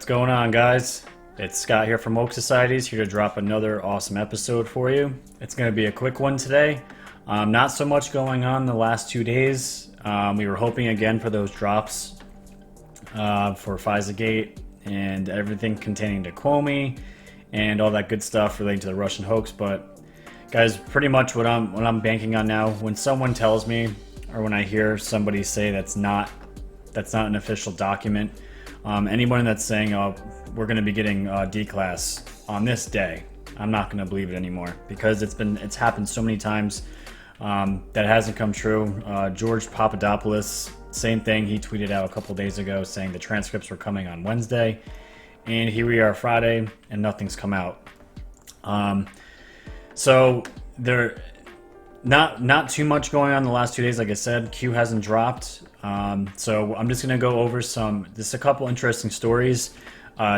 What's going on, guys? It's Scott here from Oak Societies, here to drop another awesome episode for you. It's going to be a quick one today. Not so much going on the last 2 days. We were hoping again for those drops for FISA-gate and everything containing to Comey and all that good stuff relating to the Russian hoax. But guys, pretty much what I'm banking on now, when someone tells me or when I hear somebody say that's not an official document, anyone that's saying, oh, we're going to be getting D-class on this day, I'm not going to believe it anymore, because it's happened so many times that hasn't come true. George Papadopoulos, same thing. He tweeted out a couple days ago saying the transcripts were coming on Wednesday, and here we are Friday, and nothing's come out. So there, not too much going on the last 2 days. Like I said, Q hasn't dropped. So I'm just going to go over just a couple interesting stories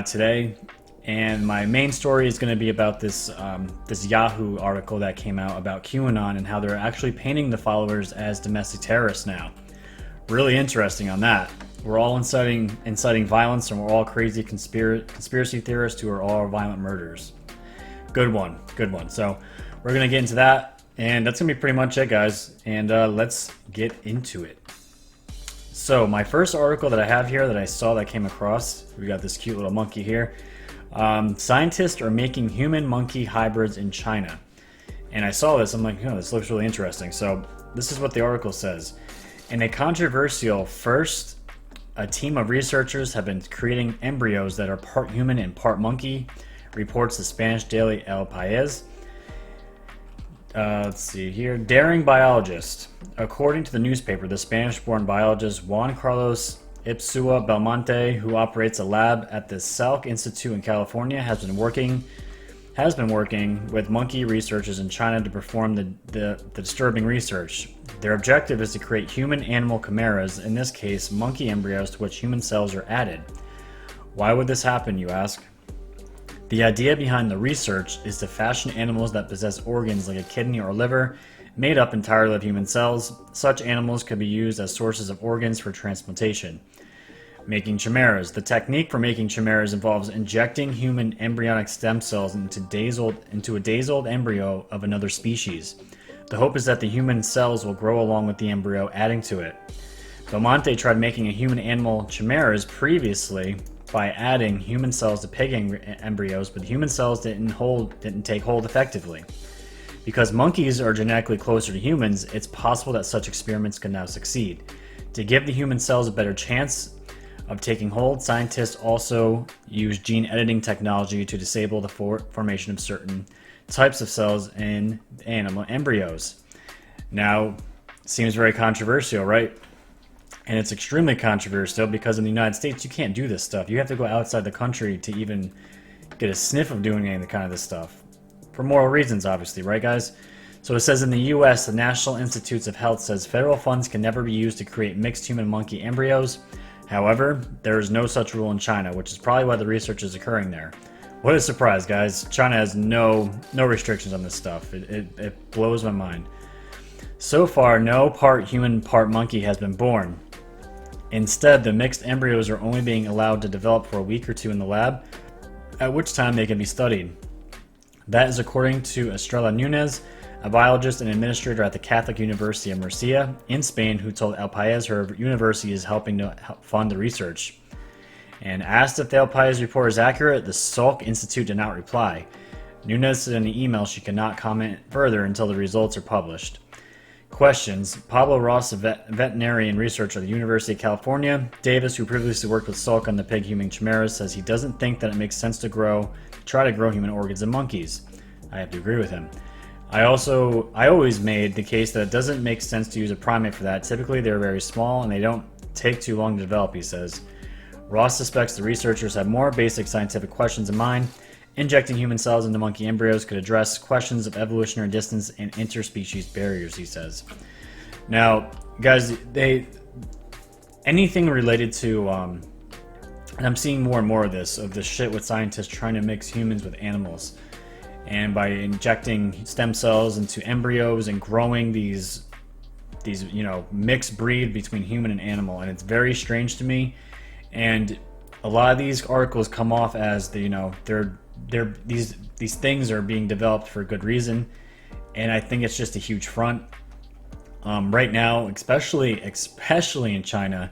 today. And my main story is going to be about this Yahoo article that came out about QAnon and how they're actually painting the followers as domestic terrorists now. Really interesting on that. We're all inciting violence, and we're all crazy conspiracy theorists who are all violent murderers. Good one. So we're going to get into that, and that's going to be pretty much it, guys. And let's get into it. So my first article that I have here that I saw that came across, we got this cute little monkey here. Scientists are making human-monkey hybrids in China. And I saw this, I'm like, oh, this looks really interesting. So this is what the article says. In a controversial first, a team of researchers have been creating embryos that are part human and part monkey, reports the Spanish daily El País. Let's see here. Daring biologist. According to the newspaper, the Spanish-born biologist Juan Carlos Ipsua Belmonte, who operates a lab at the Salk Institute in California, has been working with monkey researchers in China to perform the disturbing research. Their objective is to create human-animal chimeras, in this case, monkey embryos to which human cells are added. Why would this happen, you ask? The idea behind the research is to fashion animals that possess organs like a kidney or liver, made up entirely of human cells. Such animals could be used as sources of organs for transplantation. Making chimeras. The technique for making chimeras involves injecting human embryonic stem cells into a days-old embryo of another species. The hope is that the human cells will grow along with the embryo, adding to it. Belmonte tried making a human-animal chimeras previously by adding human cells to pig embryos, but human cells didn't take hold effectively. Because monkeys are genetically closer to humans, it's possible that such experiments can now succeed. To give the human cells a better chance of taking hold, scientists also use gene editing technology to disable the formation of certain types of cells in animal embryos. Now, seems very controversial, right? And it's extremely controversial because in the United States, you can't do this stuff. You have to go outside the country to even get a sniff of doing any of the kind of this stuff. For moral reasons, obviously, right, guys? So it says in the U.S., the National Institutes of Health says federal funds can never be used to create mixed human-monkey embryos. However, there is no such rule in China, which is probably why the research is occurring there. What a surprise, guys. China has no restrictions on this stuff. It blows my mind. So far, no part human, part monkey has been born. Instead, the mixed embryos are only being allowed to develop for a week or two in the lab, at which time they can be studied. That is according to Estrella Nunez, a biologist and administrator at the Catholic University of Murcia in Spain, who told El País her university is helping to fund the research. And asked if the El País report is accurate, the Salk Institute did not reply. Nunez said in an email she cannot comment further until the results are published. Questions. Pablo Ross, a veterinarian researcher at the University of California. Davis, who previously worked with Salk on the pig human chimeras, says he doesn't think that it makes sense to try to grow human organs in monkeys. I have to agree with him. I always made the case that it doesn't make sense to use a primate for that. Typically, they're very small and they don't take too long to develop, he says. Ross suspects the researchers have more basic scientific questions in mind. Injecting human cells into monkey embryos could address questions of evolutionary distance and interspecies barriers, he says. Now, guys, anything related to, and I'm seeing more and more of this shit with scientists trying to mix humans with animals. And by injecting stem cells into embryos and growing these mixed breed between human and animal. And it's very strange to me. And a lot of these articles come off as these things are being developed for good reason, and I think it's just a huge front. Right now, especially in China,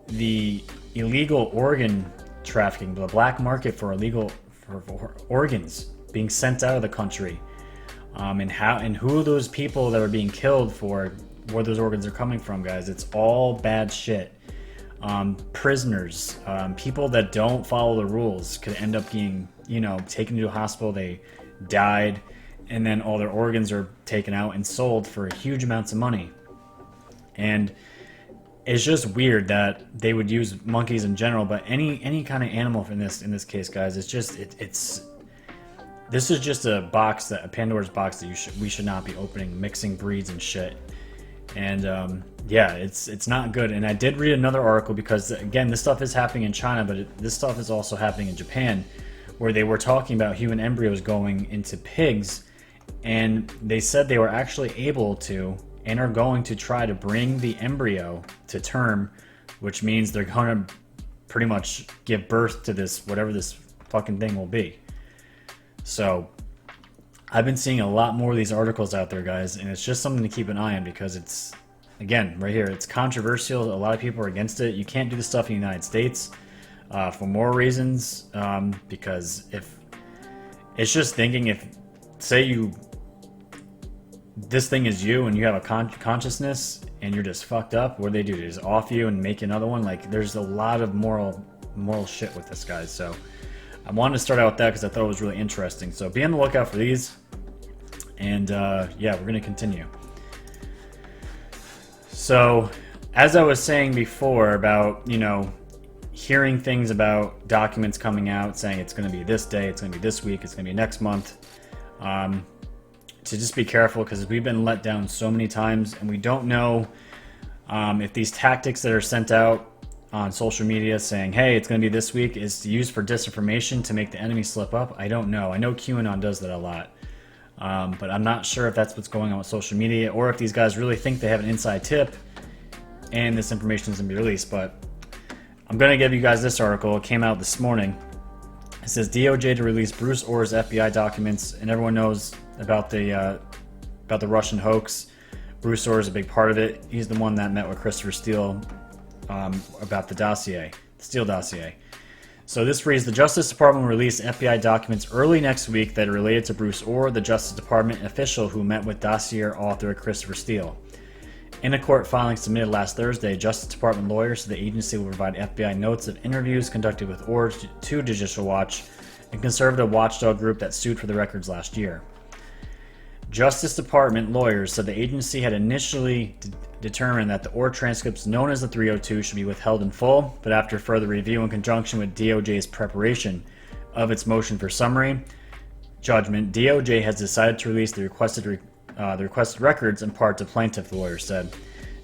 the illegal organ trafficking, the black market for for organs being sent out of the country, and who those people that are being killed for, where those organs are coming from, guys. It's all bad shit. Prisoners, people that don't follow the rules could end up being, taken to a hospital. They died, and then all their organs are taken out and sold for huge amounts of money. And it's just weird that they would use monkeys in general, but any kind of animal in this case, guys. It's just this is just a Pandora's box that we should not be opening, mixing breeds and shit. And yeah, it's not good. And I did read another article, because again, this stuff is happening in China, but this stuff is also happening in Japan, where they were talking about human embryos going into pigs, and they said they were actually able to and are going to try to bring the embryo to term, which means they're going to pretty much give birth to this, whatever this fucking thing will be. So I've been seeing a lot more of these articles out there, guys, and it's just something to keep an eye on, because it's, again, right here, it's controversial. A lot of people are against it. You can't do this stuff in the United States for more reasons, because if it's just thinking, if, say this thing is you and you have a consciousness and you're just fucked up, what do? They just off you and make another one? Like, there's a lot of moral shit with this, guys. So I wanted to start out with that because I thought it was really interesting. So be on the lookout for these. And yeah, we're going to continue. So as I was saying before about, hearing things about documents coming out saying it's going to be this day, it's going to be this week, it's going to be next month, to just be careful, because we've been let down so many times, and we don't know if these tactics that are sent out on social media saying, hey, it's going to be this week, is used for disinformation to make the enemy slip up. I don't know. I know QAnon does that a lot, but I'm not sure if that's what's going on with social media, or if these guys really think they have an inside tip and this information is going to be released. But I'm going to give you guys this article. It came out this morning. It says DOJ to release Bruce Orr's FBI documents, and everyone knows about the Russian hoax. Bruce Orr is a big part of it. He's the one that met with Christopher Steele about the Steele dossier. So this reads, the Justice Department will release FBI documents early next week that are related to Bruce Orr, the Justice Department official who met with dossier author Christopher Steele. In a court filing submitted last Thursday, Justice Department lawyers said the agency will provide FBI notes of interviews conducted with Orr to Judicial Watch, a conservative watchdog group that sued for the records last year. Justice Department lawyers said the agency had initially determined that the Orr transcripts known as the 302 should be withheld in full, but after further review in conjunction with DOJ's preparation of its motion for summary judgment, DOJ has decided to release the requested records in part to plaintiff, the lawyer said.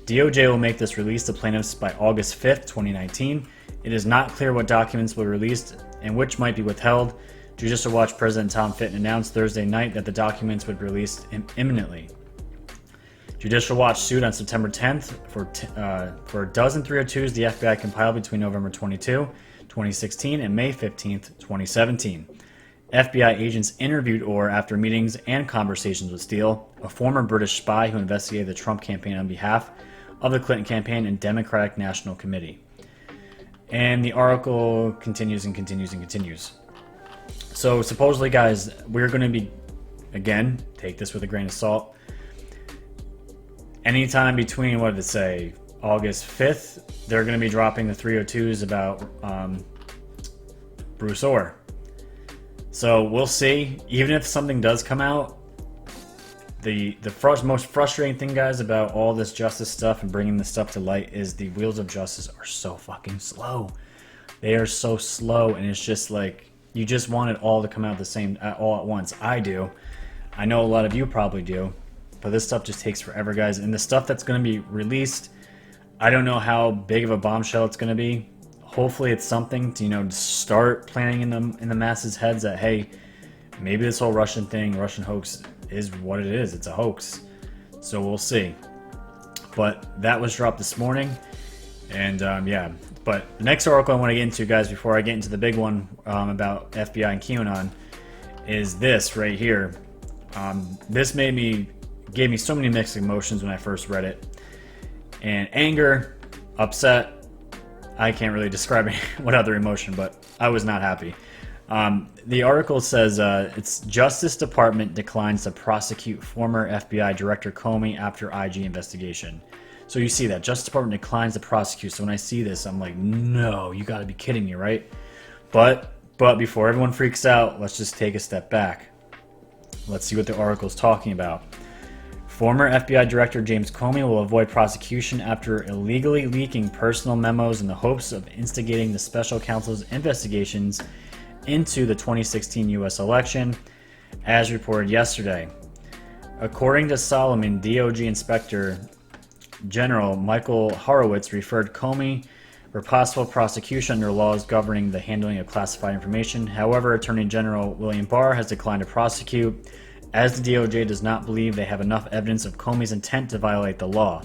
DOJ will make this release to plaintiffs by August 5th, 2019. It is not clear what documents will be released and which might be withheld. Judicial Watch President Tom Fitton announced Thursday night that the documents would be released imminently. Judicial Watch sued on September 10th for a dozen 302s the FBI compiled between November 22, 2016 and May 15th, 2017. FBI agents interviewed Orr after meetings and conversations with Steele, a former British spy who investigated the Trump campaign on behalf of the Clinton campaign and Democratic National Committee. And the article continues and continues and continues. So supposedly, guys, we're going to be, again, take this with a grain of salt, anytime between, what did it say, August 5th, they're going to be dropping the 302s about Bruce Orr. So we'll see. Even if something does come out, the most frustrating thing, guys, about all this justice stuff and bringing this stuff to light is the wheels of justice are so fucking slow. They are so slow, and it's just like, you just want it all to come out all at once. I do. I know a lot of you probably do. But this stuff just takes forever, guys. And the stuff that's going to be released, I don't know how big of a bombshell it's going to be. Hopefully it's something to, start planting in the masses' heads that, hey, maybe this whole Russian hoax is what it is. It's a hoax. So we'll see. But that was dropped this morning. And yeah, But the next article I want to get into, guys, before I get into the big one about FBI and QAnon, is this right here. This gave me so many mixed emotions when I first read it. And anger, upset, I can't really describe what other emotion, but I was not happy. The article says it's Justice Department declines to prosecute former FBI Director Comey after IG investigation. So you see that Justice Department declines to prosecute. So when I see this, I'm like, no, you got to be kidding me, right? But before everyone freaks out, let's just take a step back. Let's see what the article is talking about. Former FBI Director James Comey will avoid prosecution after illegally leaking personal memos in the hopes of instigating the special counsel's investigations into the 2016 U.S. election, as reported yesterday. According to Solomon, DOJ Inspector General Michael Horowitz referred Comey for possible prosecution under laws governing the handling of classified information. However, Attorney General William Barr has declined to prosecute, as the DOJ does not believe they have enough evidence of Comey's intent to violate the law.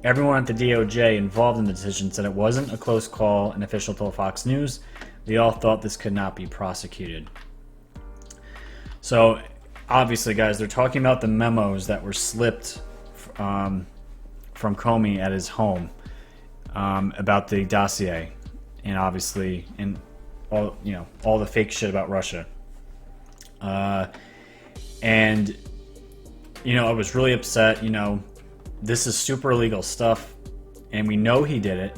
Everyone at the DOJ involved in the decision said it wasn't a close call, an official told Fox News. They all thought this could not be prosecuted. So, obviously, guys, they're talking about the memos that were slipped from Comey at his home about the dossier, and obviously, and all the fake shit about Russia. And I was really upset. This is super illegal stuff, and we know he did it,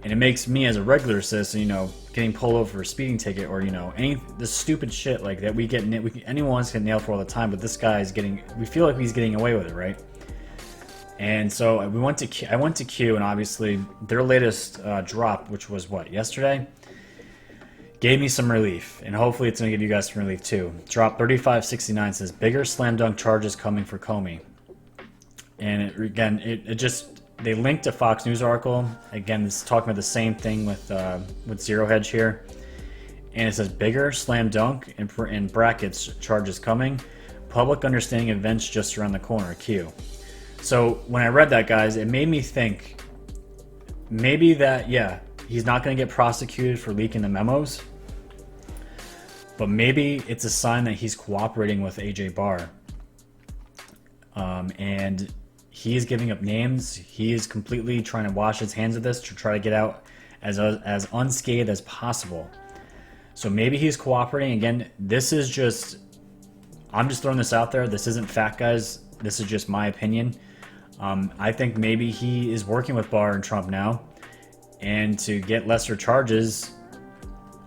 and it makes me, as a regular citizen, getting pulled over for a speeding ticket, or any this stupid shit like that anyone else get nailed for all the time, but this guy is we feel like he's getting away with it, right? And so I went to Q, and obviously their latest drop, which was yesterday, gave me some relief, and hopefully it's going to give you guys some relief too. Drop 3569 says bigger slam dunk charges coming for Comey, and they linked a Fox News article. Again, this is talking about the same thing with Zero Hedge here, and it says bigger slam dunk in brackets charges coming, public understanding events just around the corner. Q. So when I read that, guys, it made me think maybe that, he's not going to get prosecuted for leaking the memos, but maybe it's a sign that he's cooperating with AJ Barr. And he is giving up names. He is completely trying to wash his hands of this to try to get out as unscathed as possible. So maybe he's cooperating. Again, I'm just throwing this out there. This isn't fact, guys. This is just my opinion. I think maybe he is working with Barr and Trump now, and to get lesser charges,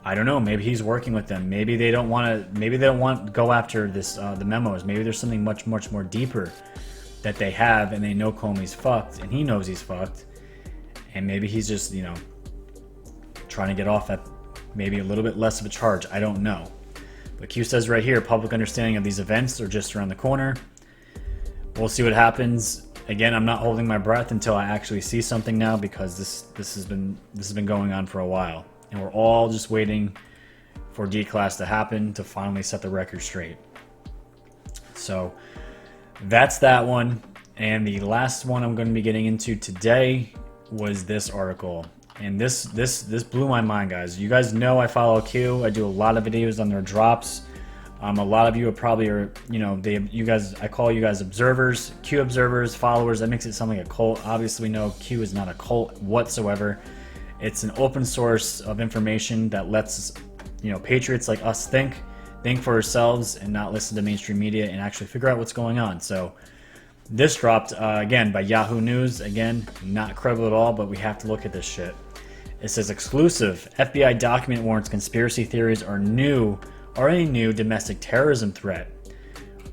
I don't know. Maybe he's working with them. Maybe they don't want to go after this the memos. Maybe there's something much more deeper that they have, and they know Comey's fucked, and he knows he's fucked, and maybe he's just trying to get off at maybe a little bit less of a charge. I don't know. But Q says right here, public understanding of these events are just around the corner. We'll see what happens. Again, I'm not holding my breath until I actually see something now, because this has been going on for a while, and we're all just waiting for D-Class to happen to finally set the record straight. So that's that one. And the last one I'm going to be getting into today was this article, and this blew my mind, guys. You guys know I follow Q. I do a lot of videos on their drops. A lot of you I call you guys observers, Q observers, followers. That makes it sound like a cult. Obviously, we know Q is not a cult whatsoever. It's an open source of information that lets patriots like us think for ourselves and not listen to mainstream media and actually figure out what's going on. So this dropped again by Yahoo News. Again, not credible at all, but we have to look at this shit. It says exclusive FBI document warrants conspiracy theories are a new domestic terrorism threat.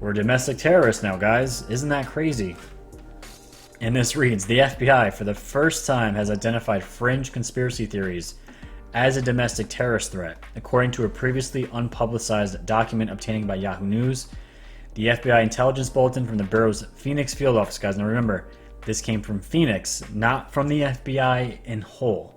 We're domestic terrorists now, guys. Isn't that crazy? And this reads, the FBI for the first time has identified fringe conspiracy theories as a domestic terrorist threat, according to a previously unpublicized document obtained by Yahoo News. The FBI intelligence bulletin from the Bureau's Phoenix field office, guys. Now remember, this came from Phoenix, not from the FBI in whole.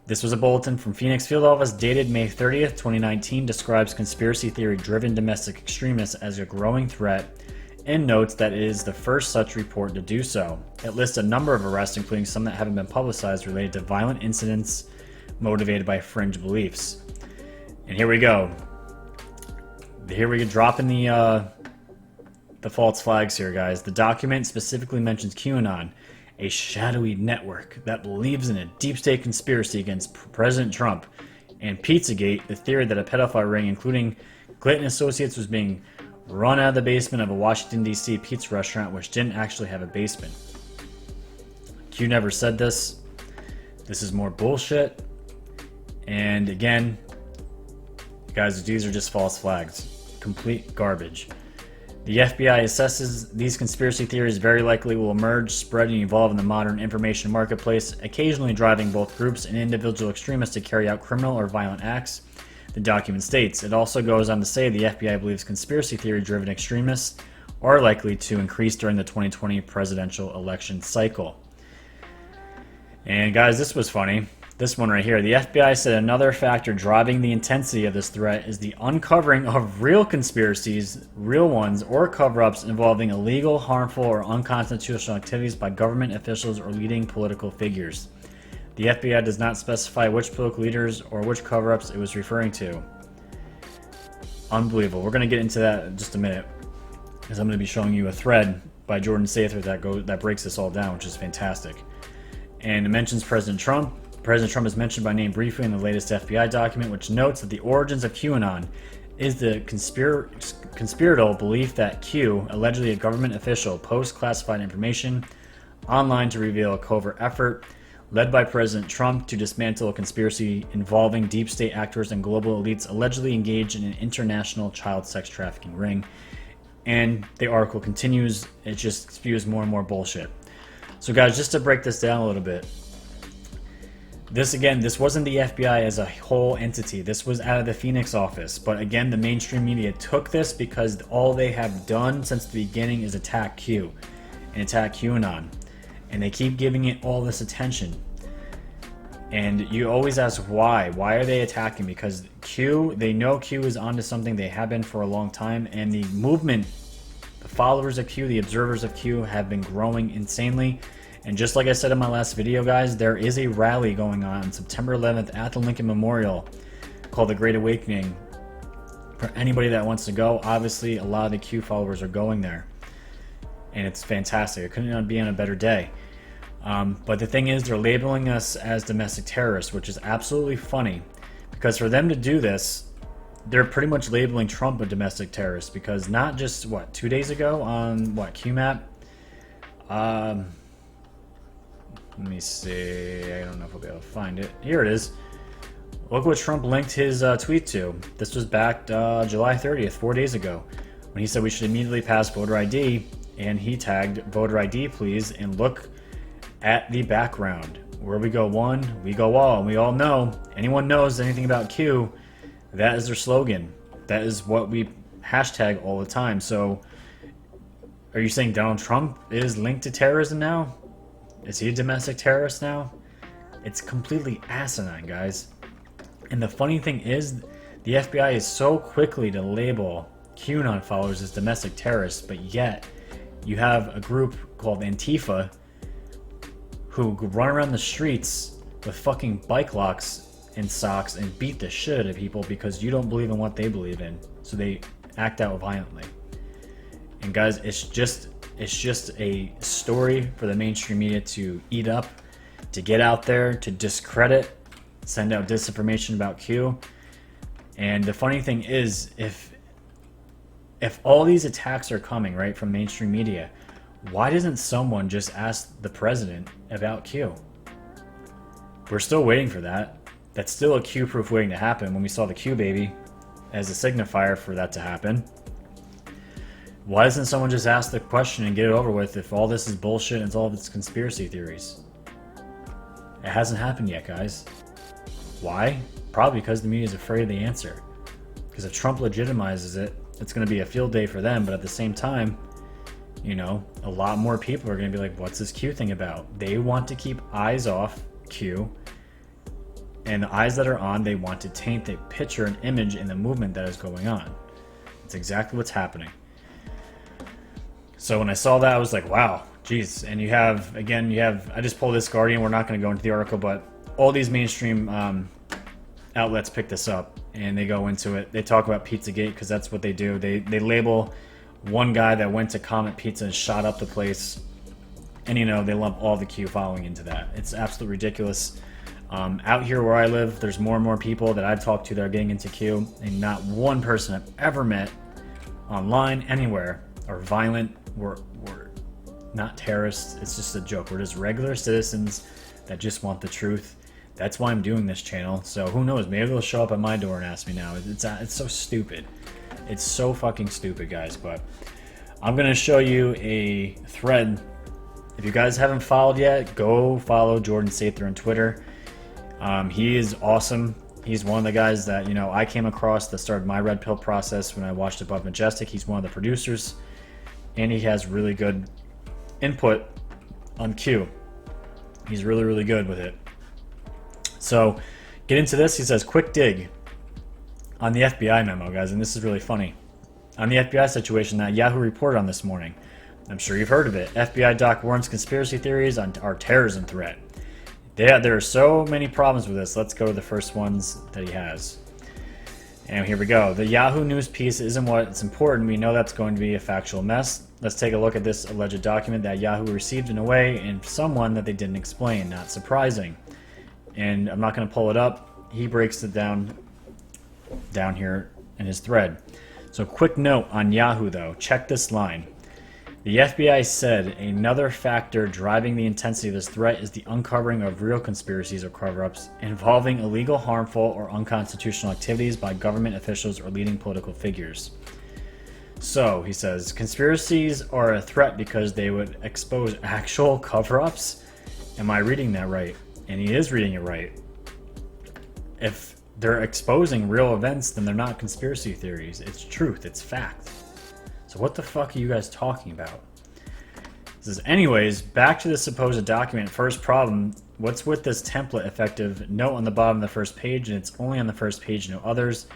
This was a bulletin from Phoenix field office dated May 30th, 2019, describes conspiracy theory-driven domestic extremists as a growing threat and notes that it is the first such report to do so. It lists a number of arrests, including some that haven't been publicized, related to violent incidents motivated by fringe beliefs. And here we go. Here we go, dropping the false flags here, guys. The document specifically mentions QAnon, a shadowy network that believes in a deep state conspiracy against President Trump, and Pizzagate, the theory that a pedophile ring, including Clinton Associates, was being run out of the basement of a Washington, D.C. pizza restaurant, which didn't actually have a basement. Q never said this. This is more bullshit. And again, guys, these are just false flags. Complete garbage. The FBI assesses these conspiracy theories very likely will emerge, spread, and evolve in the modern information marketplace, occasionally driving both groups and individual extremists to carry out criminal or violent acts. The document states. It also goes on to say the FBI believes conspiracy theory-driven extremists are likely to increase during the 2020 presidential election cycle. And guys, this was funny. This one right here. The FBI said another factor driving the intensity of this threat is the uncovering of real conspiracies, real ones, or cover-ups involving illegal, harmful, or unconstitutional activities by government officials or leading political figures. The FBI does not specify which political leaders or which cover-ups it was referring to. Unbelievable. We're going to get into that in just a minute, because I'm going to be showing you a thread by Jordan Sather that breaks this all down, which is fantastic. And it mentions President Trump. President Trump is mentioned by name briefly in the latest FBI document, which notes that the origins of QAnon is the conspiratorial belief that Q, allegedly a government official, posts classified information online to reveal a covert effort led by President Trump to dismantle a conspiracy involving deep state actors and global elites allegedly engaged in an international child sex trafficking ring. And the article continues, it just spews more and more bullshit. So guys, just to break this down a little bit, this wasn't the FBI as a whole entity. This was out of the Phoenix office. But again, the mainstream media took this because all they have done since the beginning is attack Q and attack QAnon. And they keep giving it all this attention. And you always ask why. Why are they attacking? Because Q, they know Q is onto something. They have been for a long time. And the movement, the followers of Q, the observers of Q have been growing insanely. And just like I said in my last video, guys, there is a rally going on September 11th at the Lincoln Memorial called the Great Awakening. For anybody that wants to go, obviously a lot of the Q followers are going there. And it's fantastic. It couldn't be on a better day. But the thing is, they're labeling us as domestic terrorists, which is absolutely funny. Because for them to do this, they're pretty much labeling Trump a domestic terrorist. Because not just, 2 days ago on, QMAP? Let me see. I don't know if I'll be able to find it. Here it is. Look what Trump linked his tweet to. This was back July 30th, 4 days ago, when he said we should immediately pass voter ID. And he tagged voter ID, please, and look at the background. Where we go one, we go all. And we all know, anyone knows anything about Q, that is their slogan. That is what we hashtag all the time. So, are you saying Donald Trump is linked to terrorism now? Is he a domestic terrorist now? It's completely asinine, guys. And the funny thing is, the FBI is so quickly to label QAnon followers as domestic terrorists, but yet you have a group called Antifa who run around the streets with fucking bike locks and socks and beat the shit out of people because you don't believe in what they believe in. So they act out violently. And guys, it's just a story for the mainstream media to eat up, to get out there, to discredit, send out disinformation about Q. And the funny thing is, if all these attacks are coming, right, from mainstream media, why doesn't someone just ask the president about Q? We're still waiting for that. That's still a Q-proof waiting to happen when we saw the Q baby as a signifier for that to happen. Why doesn't someone just ask the question and get it over with if all this is bullshit and it's all this conspiracy theories? It hasn't happened yet, guys. Why? Probably because the media is afraid of the answer. Because if Trump legitimizes it, it's going to be a field day for them, but at the same time, you know, a lot more people are going to be like, what's this Q thing about? They want to keep eyes off Q, and the eyes that are on, they want to taint the picture and image in the movement that is going on. It's exactly what's happening. So when I saw that, I was like, wow, geez. And you have, again, I just pulled this Guardian. We're not going to go into the article, but all these mainstream outlets pick this up and they go into it. They talk about Pizzagate because that's what they do. They label one guy that went to Comet Pizza and shot up the place. And, you know, they lump all the Q following into that. It's absolutely ridiculous. Out here where I live, there's more and more people that I've talked to that are getting into Q, and not one person I've ever met online, anywhere, are violent. We're not terrorists. It's just a joke. We're just regular citizens that just want the truth. That's why I'm doing this channel. So who knows? Maybe they'll show up at my door and ask me now. It's so stupid. It's so fucking stupid, guys. But I'm going to show you a thread. If you guys haven't followed yet, go follow Jordan Sather on Twitter. He is awesome. He's one of the guys that, you know, I came across that started my red pill process when I watched Above Majestic. He's one of the producers, and he has really good input on Q. He's really, really good with it. So, get into this. He says, quick dig on the FBI memo, guys, and this is really funny. On the FBI situation that Yahoo reported on this morning. I'm sure you've heard of it. FBI doc warns conspiracy theories on our terrorism threat. There are so many problems with this. Let's go to the first ones that he has. And here we go. The Yahoo News piece isn't what's important. We know that's going to be a factual mess. Let's take a look at this alleged document that Yahoo received in a way and someone that they didn't explain. Not surprising. And I'm not going to pull it up. He breaks it down here in his thread. So quick note on Yahoo though. Check this line. The FBI said another factor driving the intensity of this threat is the uncovering of real conspiracies or cover-ups involving illegal, harmful, or unconstitutional activities by government officials or leading political figures. So, he says, conspiracies are a threat because they would expose actual cover-ups? Am I reading that right? And he is reading it right. If they're exposing real events, then they're not conspiracy theories. It's truth. It's fact. So what the fuck are you guys talking about? It says, anyways, back to the supposed document. First problem, what's with this template effective note on the bottom of the first page, and it's only on the first page, no others?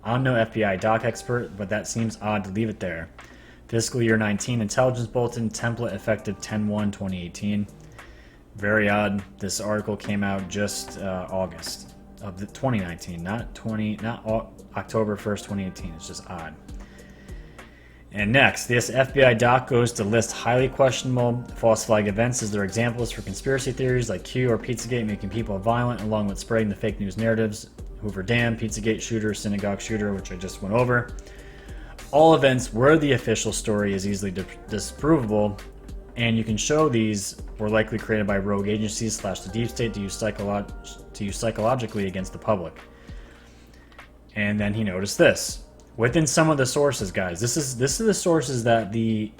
I'm no FBI doc expert, but that seems odd to leave it there. Fiscal year 19 Intelligence Bulletin, template effective 10/1/2018. Very odd. This article came out just August of the 2019, not October 1st, 2018. It's just odd. And next, this FBI doc goes to list highly questionable false flag events as their examples for conspiracy theories like Q or Pizzagate making people violent, along with spreading the fake news narratives. Hoover Dam, Pizzagate shooter, synagogue shooter, which I just went over. All events where the official story is easily disprovable, and you can show these were likely created by rogue agencies / the deep state to use psychologically against the public. And then he noticed this. Within some of the sources, guys, this is the sources that the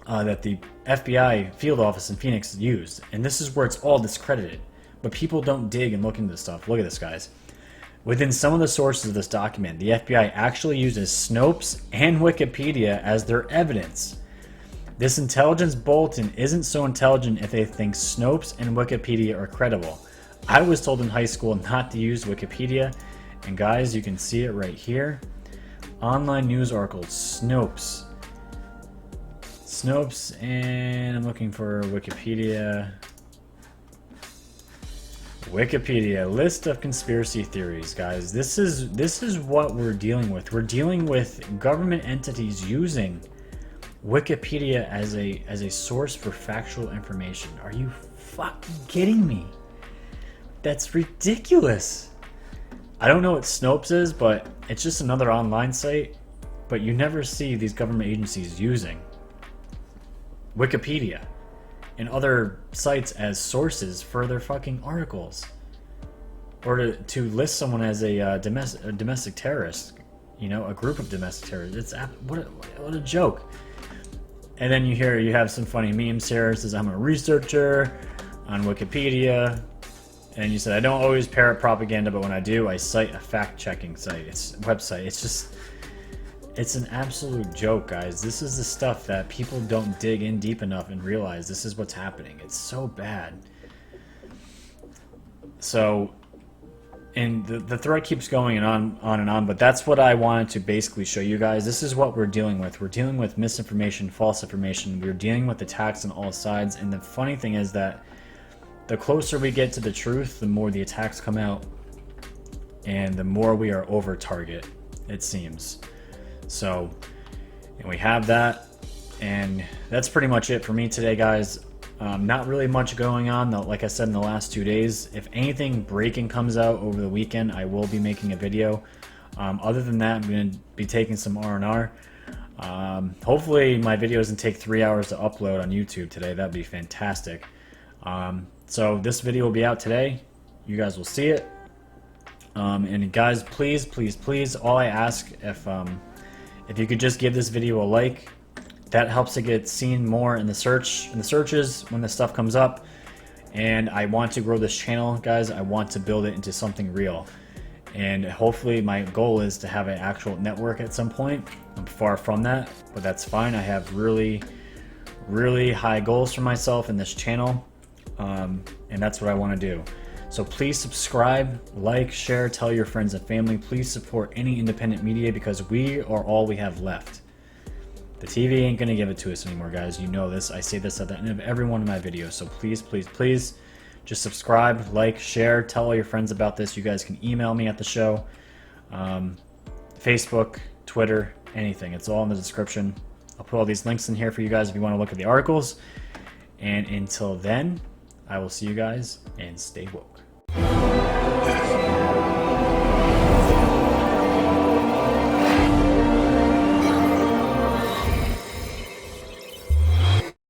FBI field office in Phoenix used, and this is where it's all discredited. But people don't dig and look into this stuff. Look at this, guys. Within some of the sources of this document, the FBI actually uses Snopes and Wikipedia as their evidence. This intelligence bulletin isn't so intelligent if they think Snopes and Wikipedia are credible. I was told in high school not to use Wikipedia, and guys, you can see it right here. Online news articles, Snopes, and I'm looking for Wikipedia. List of conspiracy theories, guys. This is what we're dealing with. We're dealing with government entities using Wikipedia as a source for factual information. Are you fucking kidding me? That's ridiculous. I don't know what Snopes is, but it's just another online site. But you never see these government agencies using Wikipedia and other sites as sources for their fucking articles, or to list someone as a domestic terrorist, you know, a group of domestic terrorists. What a joke. And then you have some funny memes here. It says, I'm a researcher on Wikipedia, and you said, I don't always parrot propaganda, but when I do, I cite a fact-checking website. It's an absolute joke, guys. This is the stuff that people don't dig in deep enough and realize this is what's happening. It's so bad. So and the thread keeps going and on, but that's what I wanted to basically show you guys. This is what we're dealing with. We're dealing with misinformation, false information. We're dealing with attacks on all sides, and the funny thing is that the closer we get to the truth, the more the attacks come out, and the more we are over target, it seems. So, and we have that, and that's pretty much it for me today, guys. Not really much going on, though, like I said, in the last 2 days. If anything breaking comes out over the weekend, I will be making a video. Other than that, I'm going to be taking some R&R. Hopefully my video doesn't take 3 hours to upload on YouTube today. That'd be fantastic. So this video will be out today. You guys will see it. And guys, please, please, please, all I ask, if you could just give this video a like, that helps it get seen more in the searches when this stuff comes up. And I want to grow this channel, guys. I want to build it into something real. And hopefully my goal is to have an actual network at some point. I'm far from that, but that's fine. I have really, really high goals for myself in this channel. And that's what I want to do. So please subscribe, like, share, tell your friends and family. Please support any independent media because we are all we have left. The TV ain't gonna give it to us anymore, guys. You know this. I say this at the end of every one of my videos. So please, please, please, just subscribe, like, share, tell all your friends about this. You guys can email me at the show. Facebook, Twitter, anything. It's all in the description. I'll put all these links in here for you guys if you want to look at the articles. And until then, I will see you guys and stay woke.